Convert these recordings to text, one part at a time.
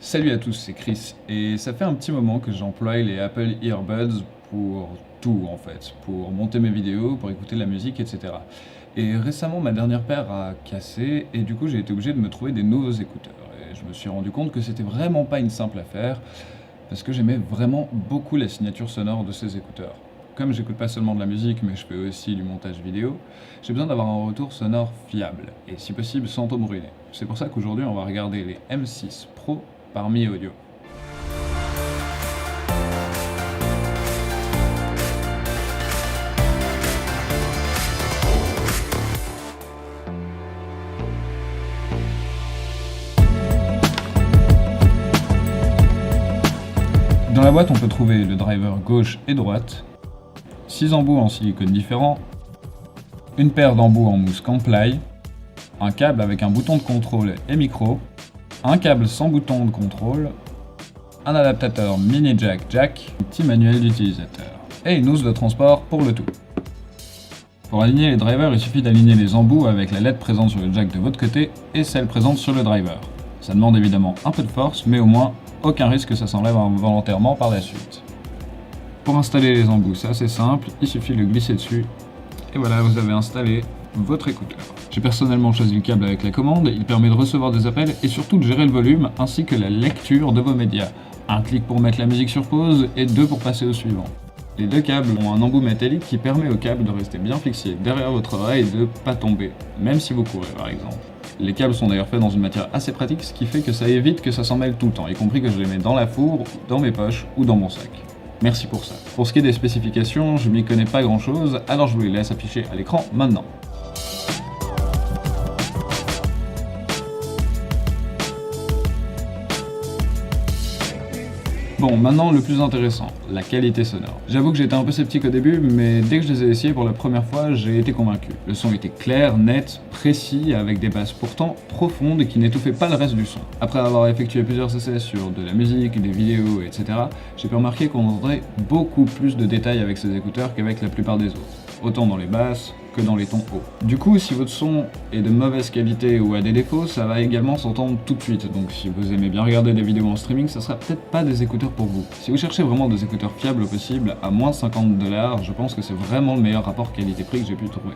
Salut à tous, c'est Chris, et ça fait un petit moment que j'emploie les Apple Earbuds pour tout en fait, pour monter mes vidéos, pour écouter de la musique, etc. Et récemment, ma dernière paire a cassé, et du coup j'ai été obligé de me trouver des nouveaux écouteurs. Et je me suis rendu compte que c'était vraiment pas une simple affaire, parce que j'aimais vraiment beaucoup la signature sonore de ces écouteurs. Comme j'écoute pas seulement de la musique, mais je fais aussi du montage vidéo, j'ai besoin d'avoir un retour sonore fiable, et si possible sans trop brûler. C'est pour ça qu'aujourd'hui on va regarder les M6 Pro par Mi Audio. Dans la boîte, on peut trouver le driver gauche et droite, 6 embouts en silicone différents, une paire d'embouts en mousse Camplay, un câble avec un bouton de contrôle et micro, un câble sans bouton de contrôle, un adaptateur mini jack, un petit manuel d'utilisateur, et une housse de transport pour le tout. Pour aligner les drivers, il suffit d'aligner les embouts avec la LED présente sur le jack de votre côté et celle présente sur le driver. Ça demande évidemment un peu de force, mais au moins aucun risque que ça s'enlève involontairement par la suite. Pour installer les embouts, c'est assez simple, il suffit de le glisser dessus, et voilà, vous avez installé votre écouteur. J'ai personnellement choisi le câble avec la commande, il permet de recevoir des appels et surtout de gérer le volume ainsi que la lecture de vos médias. Un clic pour mettre la musique sur pause et 2 pour passer au suivant. Les deux câbles ont un embout métallique qui permet au câble de rester bien fixé derrière votre oreille et de ne pas tomber, même si vous courez par exemple. Les câbles sont d'ailleurs faits dans une matière assez pratique, ce qui fait que ça évite que ça s'en mêle tout le temps, y compris que je les mets dans la fourre, dans mes poches ou dans mon sac. Merci pour ça. Pour ce qui est des spécifications, je m'y connais pas grand chose, alors je vous les laisse afficher à l'écran maintenant. Bon, maintenant le plus intéressant, la qualité sonore. J'avoue que j'étais un peu sceptique au début, mais dès que je les ai essayés pour la première fois, j'ai été convaincu. Le son était clair, net, précis, avec des basses pourtant profondes et qui n'étouffaient pas le reste du son. Après avoir effectué plusieurs essais sur de la musique, des vidéos, etc., j'ai pu remarquer qu'on entendrait beaucoup plus de détails avec ces écouteurs qu'avec la plupart des autres. Autant dans les basses que dans les tons hauts. Du coup, si votre son est de mauvaise qualité ou a des défauts, ça va également s'entendre tout de suite. Donc si vous aimez bien regarder des vidéos en streaming, ça sera peut-être pas des écouteurs pour vous. Si vous cherchez vraiment des écouteurs fiables possible, à moins de 50$, je pense que c'est vraiment le meilleur rapport qualité-prix que j'ai pu trouver.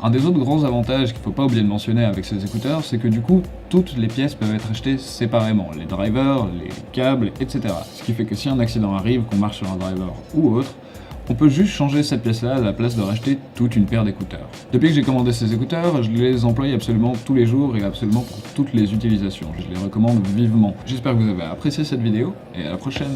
Un des autres grands avantages qu'il faut pas oublier de mentionner avec ces écouteurs, c'est que du coup, toutes les pièces peuvent être achetées séparément. Les drivers, les câbles, etc. Ce qui fait que si un accident arrive, qu'on marche sur un driver ou autre, on peut juste changer cette pièce-là à la place de racheter toute une paire d'écouteurs. Depuis que j'ai commandé ces écouteurs, je les emploie absolument tous les jours et absolument pour toutes les utilisations. Je les recommande vivement. J'espère que vous avez apprécié cette vidéo et à la prochaine.